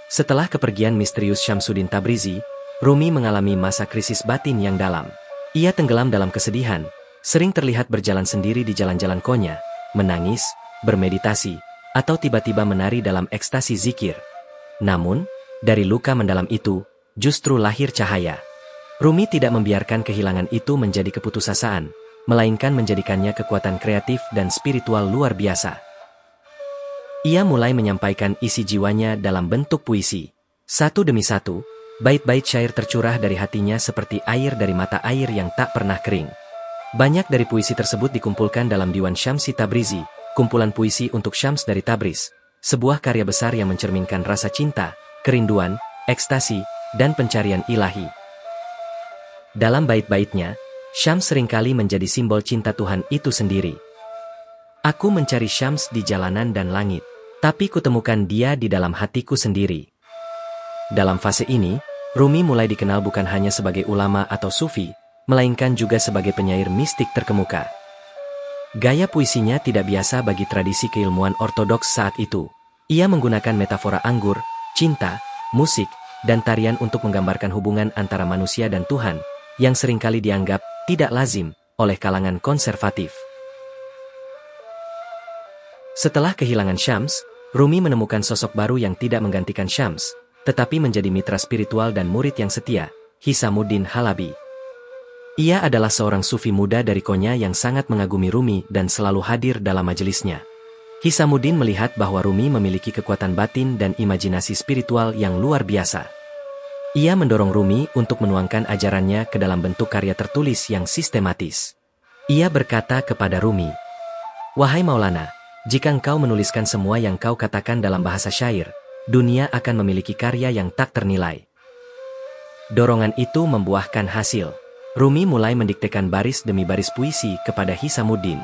Setelah kepergian misterius Syamsuddin Tabrizi, Rumi mengalami masa krisis batin yang dalam. Ia tenggelam dalam kesedihan, sering terlihat berjalan sendiri di jalan-jalan Konya, menangis, bermeditasi, atau tiba-tiba menari dalam ekstasi zikir. Namun, dari luka mendalam itu, justru lahir cahaya. Rumi tidak membiarkan kehilangan itu menjadi keputusasaan, melainkan menjadikannya kekuatan kreatif dan spiritual luar biasa. Ia mulai menyampaikan isi jiwanya dalam bentuk puisi. Satu demi satu, bait-bait syair tercurah dari hatinya seperti air dari mata air yang tak pernah kering. Banyak dari puisi tersebut dikumpulkan dalam Diwan Syamsi Tabrizi, kumpulan puisi untuk Syams dari Tabriz, sebuah karya besar yang mencerminkan rasa cinta, kerinduan, ekstasi, dan pencarian ilahi. Dalam bait-baitnya, Syams seringkali menjadi simbol cinta Tuhan itu sendiri. Aku mencari Syams di jalanan dan langit, tapi kutemukan dia di dalam hatiku sendiri. Dalam fase ini, Rumi mulai dikenal bukan hanya sebagai ulama atau sufi, melainkan juga sebagai penyair mistik terkemuka. Gaya puisinya tidak biasa bagi tradisi keilmuan ortodoks saat itu. Ia menggunakan metafora anggur, cinta, musik, dan tarian untuk menggambarkan hubungan antara manusia dan Tuhan, yang seringkali dianggap tidak lazim oleh kalangan konservatif. Setelah kehilangan Syams, Rumi menemukan sosok baru yang tidak menggantikan Syams, tetapi menjadi mitra spiritual dan murid yang setia, Hisamuddin Halabi. Ia adalah seorang sufi muda dari Konya yang sangat mengagumi Rumi dan selalu hadir dalam majelisnya. Hisamuddin melihat bahwa Rumi memiliki kekuatan batin dan imajinasi spiritual yang luar biasa. Ia mendorong Rumi untuk menuangkan ajarannya ke dalam bentuk karya tertulis yang sistematis. Ia berkata kepada Rumi, "Wahai Maulana, jika engkau menuliskan semua yang kau katakan dalam bahasa syair, dunia akan memiliki karya yang tak ternilai." Dorongan itu membuahkan hasil. Rumi mulai mendiktekan baris demi baris puisi kepada Hisamuddin.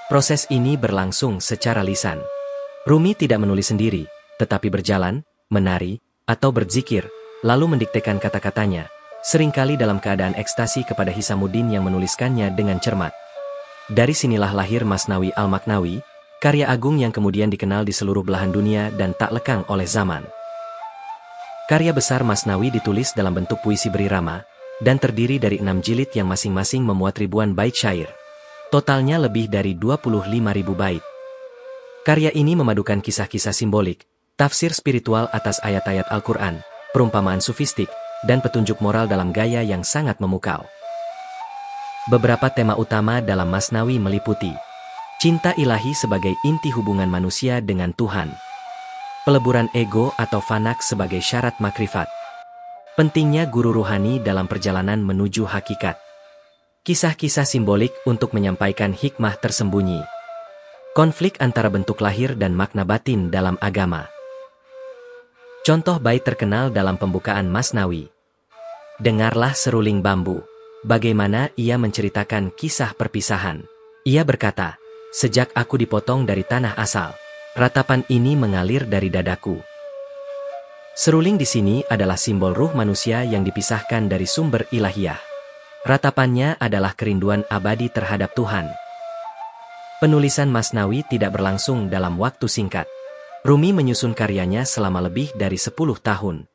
Proses ini berlangsung secara lisan. Rumi tidak menulis sendiri, tetapi berjalan, menari, atau berzikir, lalu mendiktekan kata-katanya, seringkali dalam keadaan ekstasi kepada Hisamuddin yang menuliskannya dengan cermat. Dari sinilah lahir Masnawi Al-Maknawi, karya agung yang kemudian dikenal di seluruh belahan dunia dan tak lekang oleh zaman. Karya besar Masnawi ditulis dalam bentuk puisi berirama, dan terdiri dari 6 jilid yang masing-masing memuat ribuan bait syair. Totalnya lebih dari 25.000 bait. Karya ini memadukan kisah-kisah simbolik, tafsir spiritual atas ayat-ayat Al-Quran, perumpamaan sufistik, dan petunjuk moral dalam gaya yang sangat memukau. Beberapa tema utama dalam Masnawi meliputi cinta ilahi sebagai inti hubungan manusia dengan Tuhan, peleburan ego atau fanak sebagai syarat makrifat, pentingnya guru ruhani dalam perjalanan menuju hakikat, kisah-kisah simbolik untuk menyampaikan hikmah tersembunyi, konflik antara bentuk lahir dan makna batin dalam agama. Contoh bait terkenal dalam pembukaan Masnawi. Dengarlah seruling bambu, bagaimana ia menceritakan kisah perpisahan. Ia berkata, "Sejak aku dipotong dari tanah asal, ratapan ini mengalir dari dadaku." Seruling di sini adalah simbol ruh manusia yang dipisahkan dari sumber ilahiyah. Ratapannya adalah kerinduan abadi terhadap Tuhan. Penulisan Masnawi tidak berlangsung dalam waktu singkat. Rumi menyusun karyanya selama lebih dari 10 tahun.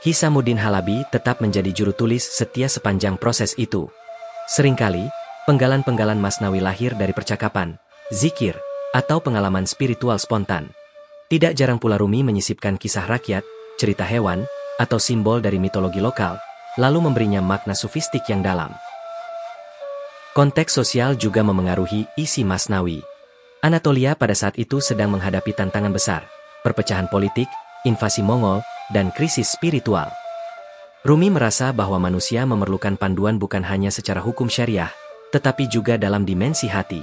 Hisamuddin Halabi tetap menjadi juru tulis setia sepanjang proses itu. Seringkali, penggalan-penggalan Masnawi lahir dari percakapan, zikir, atau pengalaman spiritual spontan. Tidak jarang pula Rumi menyisipkan kisah rakyat, cerita hewan, atau simbol dari mitologi lokal, lalu memberinya makna sufistik yang dalam. Konteks sosial juga memengaruhi isi Masnawi. Anatolia pada saat itu sedang menghadapi tantangan besar, perpecahan politik, invasi Mongol, dan krisis spiritual. Rumi merasa bahwa manusia memerlukan panduan bukan hanya secara hukum syariah, tetapi juga dalam dimensi hati.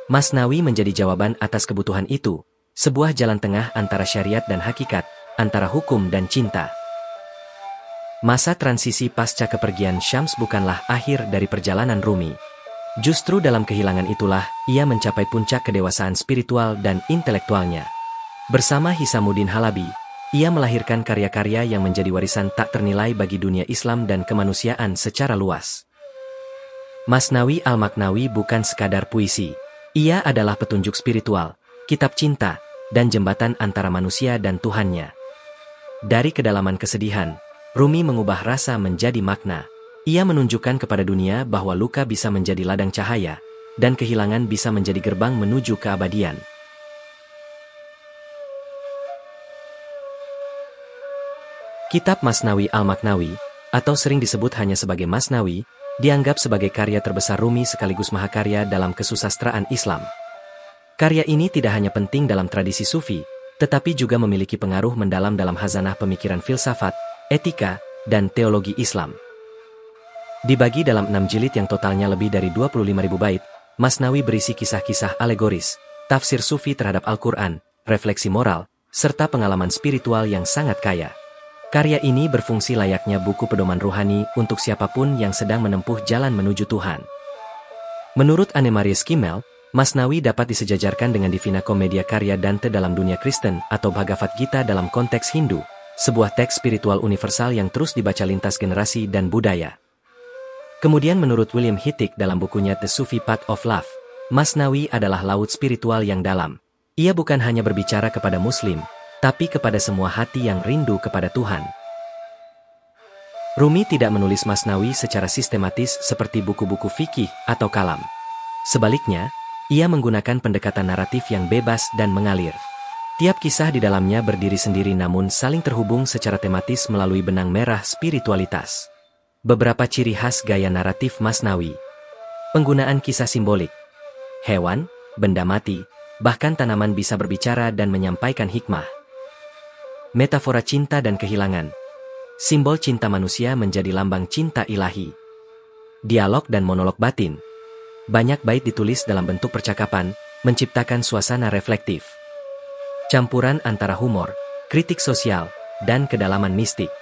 Masnawi menjadi jawaban atas kebutuhan itu, sebuah jalan tengah antara syariat dan hakikat, antara hukum dan cinta. Masa transisi pasca kepergian Syams bukanlah akhir dari perjalanan Rumi. Justru dalam kehilangan itulah, ia mencapai puncak kedewasaan spiritual dan intelektualnya. Bersama Hisamuddin Halabi, ia melahirkan karya-karya yang menjadi warisan tak ternilai bagi dunia Islam dan kemanusiaan secara luas. Masnawi Al-Maknawi bukan sekadar puisi. Ia adalah petunjuk spiritual, kitab cinta, dan jembatan antara manusia dan Tuhannya. Dari kedalaman kesedihan, Rumi mengubah rasa menjadi makna. Ia menunjukkan kepada dunia bahwa luka bisa menjadi ladang cahaya, dan kehilangan bisa menjadi gerbang menuju keabadian. Kitab Masnawi Al-Maknawi, atau sering disebut hanya sebagai Masnawi, dianggap sebagai karya terbesar Rumi sekaligus mahakarya dalam kesusastraan Islam. Karya ini tidak hanya penting dalam tradisi Sufi, tetapi juga memiliki pengaruh mendalam dalam khazanah pemikiran filsafat, etika, dan teologi Islam. Dibagi dalam 6 jilid yang totalnya lebih dari 25.000 bait, Masnawi berisi kisah-kisah alegoris, tafsir Sufi terhadap Al-Quran, refleksi moral, serta pengalaman spiritual yang sangat kaya. Karya ini berfungsi layaknya buku pedoman ruhani untuk siapapun yang sedang menempuh jalan menuju Tuhan. Menurut Annemarie Schimmel, Masnawi dapat disejajarkan dengan Divina Commedia karya Dante dalam dunia Kristen atau Bhagavad Gita dalam konteks Hindu, sebuah teks spiritual universal yang terus dibaca lintas generasi dan budaya. Kemudian menurut William Hittick dalam bukunya The Sufi Path of Love, Masnawi adalah laut spiritual yang dalam. Ia bukan hanya berbicara kepada Muslim, tapi kepada semua hati yang rindu kepada Tuhan. Rumi tidak menulis Masnawi secara sistematis seperti buku-buku fikih atau kalam. Sebaliknya, ia menggunakan pendekatan naratif yang bebas dan mengalir. Tiap kisah di dalamnya berdiri sendiri namun saling terhubung secara tematis melalui benang merah spiritualitas. Beberapa ciri khas gaya naratif Masnawi. Penggunaan kisah simbolik. Hewan, benda mati, bahkan tanaman bisa berbicara dan menyampaikan hikmah. Metafora cinta dan kehilangan. Simbol cinta manusia menjadi lambang cinta ilahi. Dialog dan monolog batin. Banyak bait ditulis dalam bentuk percakapan, menciptakan suasana reflektif. Campuran antara humor, kritik sosial, dan kedalaman mistik.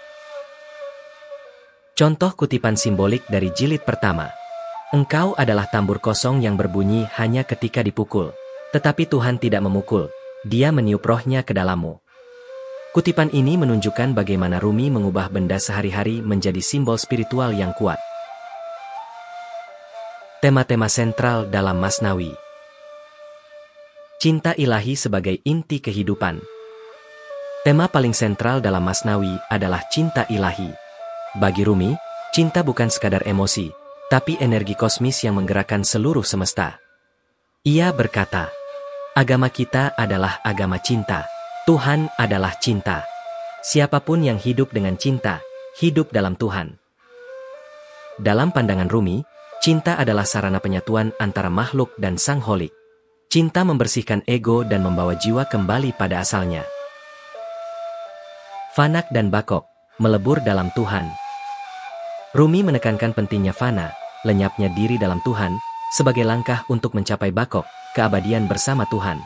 Contoh kutipan simbolik dari jilid pertama. Engkau adalah tambur kosong yang berbunyi hanya ketika dipukul. Tetapi Tuhan tidak memukul, Dia meniup rohnya ke dalammu. Kutipan ini menunjukkan bagaimana Rumi mengubah benda sehari-hari menjadi simbol spiritual yang kuat. Tema-tema sentral dalam Masnawi. Cinta ilahi sebagai inti kehidupan. Tema paling sentral dalam Masnawi adalah cinta ilahi. Bagi Rumi, cinta bukan sekadar emosi, tapi energi kosmis yang menggerakkan seluruh semesta. Ia berkata, agama kita adalah agama cinta. Tuhan adalah cinta. Siapapun yang hidup dengan cinta, hidup dalam Tuhan. Dalam pandangan Rumi, cinta adalah sarana penyatuan antara makhluk dan sang holik. Cinta membersihkan ego dan membawa jiwa kembali pada asalnya. Fanak dan bakok, melebur dalam Tuhan. Rumi menekankan pentingnya fana, lenyapnya diri dalam Tuhan, sebagai langkah untuk mencapai bakok, keabadian bersama Tuhan.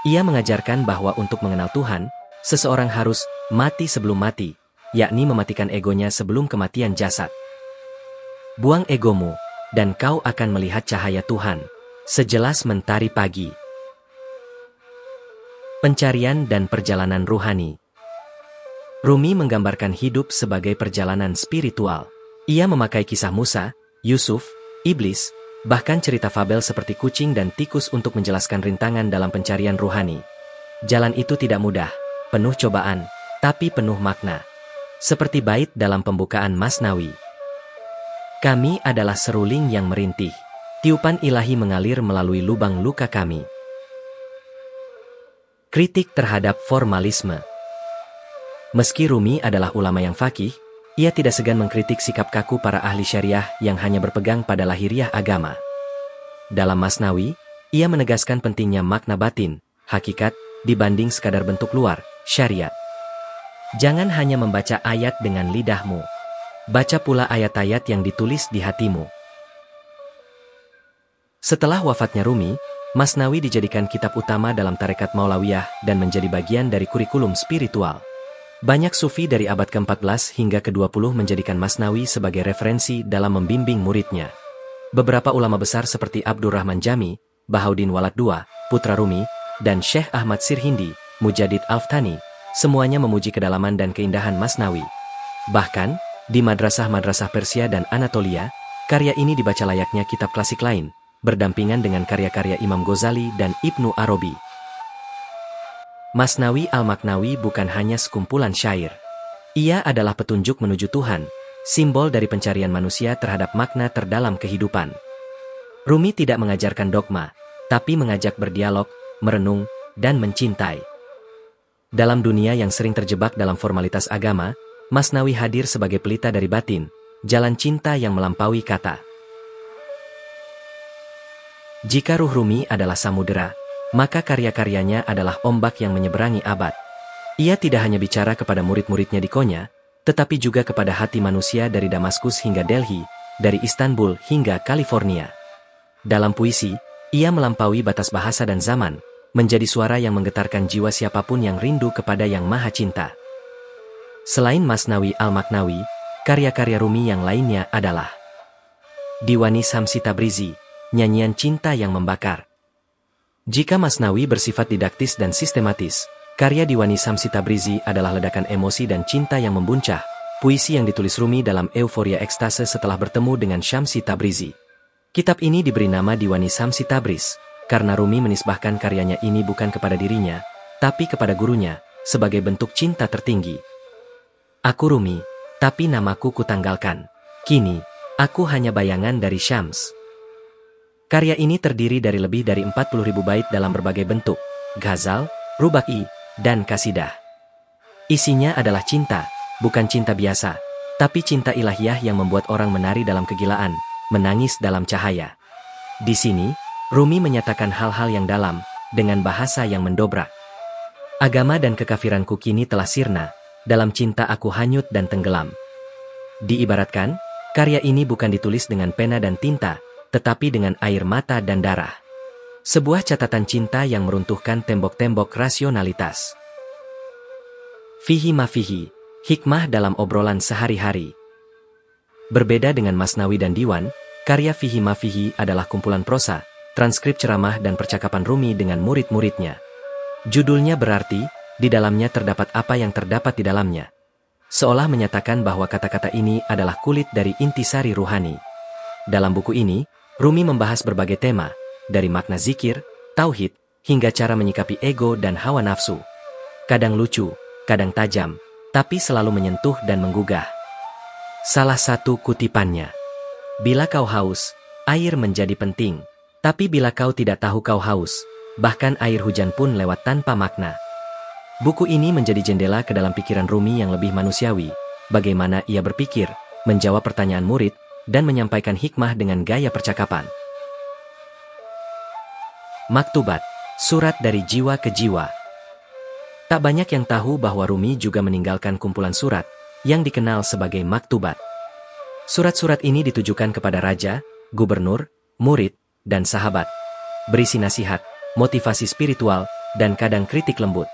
Ia mengajarkan bahwa untuk mengenal Tuhan, seseorang harus mati sebelum mati, yakni mematikan egonya sebelum kematian jasad. Buang egomu, dan kau akan melihat cahaya Tuhan, sejelas mentari pagi. Pencarian dan perjalanan ruhani. Rumi menggambarkan hidup sebagai perjalanan spiritual. Ia memakai kisah Musa, Yusuf, Iblis, bahkan cerita fabel seperti kucing dan tikus untuk menjelaskan rintangan dalam pencarian ruhani. Jalan itu tidak mudah, penuh cobaan, tapi penuh makna. Seperti bait dalam pembukaan Masnawi. Kami adalah seruling yang merintih. Tiupan ilahi mengalir melalui lubang luka kami. Kritik terhadap formalisme. Meski Rumi adalah ulama yang faqih, ia tidak segan mengkritik sikap kaku para ahli syariah yang hanya berpegang pada lahiriah agama. Dalam Masnawi, ia menegaskan pentingnya makna batin, hakikat, dibanding sekadar bentuk luar, syariat. Jangan hanya membaca ayat dengan lidahmu. Baca pula ayat-ayat yang ditulis di hatimu. Setelah wafatnya Rumi, Masnawi dijadikan kitab utama dalam tarekat Maulawiyah dan menjadi bagian dari kurikulum spiritual. Banyak sufi dari abad ke-14 hingga ke-20 menjadikan Masnawi sebagai referensi dalam membimbing muridnya. Beberapa ulama besar seperti Abdurrahman Jami, Bahauddin Walad II, putra Rumi, dan Syekh Ahmad Sirhindi, Mujadid Al-Ftani, semuanya memuji kedalaman dan keindahan Masnawi. Bahkan, di madrasah-madrasah Persia dan Anatolia, karya ini dibaca layaknya kitab klasik lain, berdampingan dengan karya-karya Imam Ghazali dan Ibnu Arabi. Masnawi Al-Maknawi bukan hanya sekumpulan syair. Ia adalah petunjuk menuju Tuhan, simbol dari pencarian manusia terhadap makna terdalam kehidupan. Rumi tidak mengajarkan dogma, tapi mengajak berdialog, merenung, dan mencintai. Dalam dunia yang sering terjebak dalam formalitas agama, Masnawi hadir sebagai pelita dari batin, jalan cinta yang melampaui kata. Jika ruh Rumi adalah samudera, maka karya-karyanya adalah ombak yang menyeberangi abad. Ia tidak hanya bicara kepada murid-muridnya di Konya, tetapi juga kepada hati manusia dari Damaskus hingga Delhi, dari Istanbul hingga California. Dalam puisi, ia melampaui batas bahasa dan zaman, menjadi suara yang menggetarkan jiwa siapapun yang rindu kepada Yang Maha Cinta. Selain Masnawi Al-Maknawi, karya-karya Rumi yang lainnya adalah Diwani Syamsi Tabrizi, nyanyian cinta yang membakar. Jika Masnawi bersifat didaktis dan sistematis, karya Diwani Syamsi Tabrizi adalah ledakan emosi dan cinta yang membuncah, puisi yang ditulis Rumi dalam euforia ekstase setelah bertemu dengan Syamsi Tabrizi. Kitab ini diberi nama Diwani Syamsi Tabriz, karena Rumi menisbahkan karyanya ini bukan kepada dirinya, tapi kepada gurunya, sebagai bentuk cinta tertinggi. Aku Rumi, tapi namaku kutanggalkan. Kini, aku hanya bayangan dari Syams. Karya ini terdiri dari lebih dari 40.000 bait dalam berbagai bentuk, ghazal, rubai, dan kasidah. Isinya adalah cinta, bukan cinta biasa, tapi cinta ilahiyah yang membuat orang menari dalam kegilaan, menangis dalam cahaya. Di sini, Rumi menyatakan hal-hal yang dalam, dengan bahasa yang mendobrak. Agama dan kekafiranku kini telah sirna, dalam cinta aku hanyut dan tenggelam. Diibaratkan, karya ini bukan ditulis dengan pena dan tinta, tetapi dengan air mata dan darah. Sebuah catatan cinta yang meruntuhkan tembok-tembok rasionalitas. Fihi mafihi, hikmah dalam obrolan sehari-hari. Berbeda dengan Masnawi dan Diwan, karya Fihi mafihi adalah kumpulan prosa, transkrip ceramah dan percakapan Rumi dengan murid-muridnya. Judulnya berarti, di dalamnya terdapat apa yang terdapat di dalamnya. Seolah menyatakan bahwa kata-kata ini adalah kulit dari intisari ruhani. Dalam buku ini, Rumi membahas berbagai tema, dari makna zikir, tauhid, hingga cara menyikapi ego dan hawa nafsu. Kadang lucu, kadang tajam, tapi selalu menyentuh dan menggugah. Salah satu kutipannya, bila kau haus, air menjadi penting, tapi bila kau tidak tahu kau haus, bahkan air hujan pun lewat tanpa makna. Buku ini menjadi jendela ke dalam pikiran Rumi yang lebih manusiawi, bagaimana ia berpikir, menjawab pertanyaan murid, dan menyampaikan hikmah dengan gaya percakapan. Maktubat, surat dari jiwa ke jiwa. Tak banyak yang tahu bahwa Rumi juga meninggalkan kumpulan surat, yang dikenal sebagai maktubat. Surat-surat ini ditujukan kepada raja, gubernur, murid, dan sahabat. Berisi nasihat, motivasi spiritual, dan kadang kritik lembut.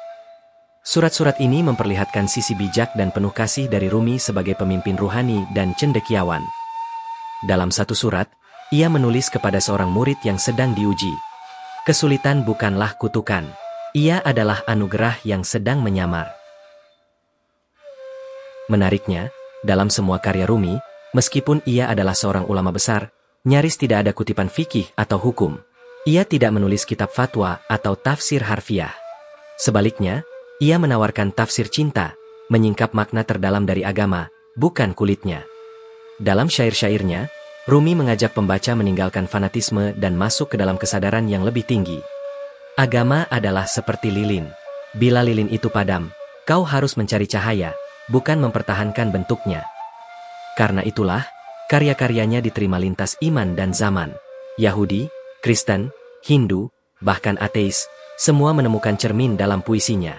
Surat-surat ini memperlihatkan sisi bijak dan penuh kasih dari Rumi sebagai pemimpin ruhani dan cendekiawan. Dalam satu surat, ia menulis kepada seorang murid yang sedang diuji. Kesulitan bukanlah kutukan. Ia adalah anugerah yang sedang menyamar. Menariknya, dalam semua karya Rumi, meskipun ia adalah seorang ulama besar, nyaris tidak ada kutipan fikih atau hukum. Ia tidak menulis kitab fatwa atau tafsir harfiah. Sebaliknya, ia menawarkan tafsir cinta, menyingkap makna terdalam dari agama, bukan kulitnya. Dalam syair-syairnya, Rumi mengajak pembaca meninggalkan fanatisme dan masuk ke dalam kesadaran yang lebih tinggi. Agama adalah seperti lilin. Bila lilin itu padam, kau harus mencari cahaya, bukan mempertahankan bentuknya. Karena itulah, karya-karyanya diterima lintas iman dan zaman. Yahudi, Kristen, Hindu, bahkan ateis, semua menemukan cermin dalam puisinya.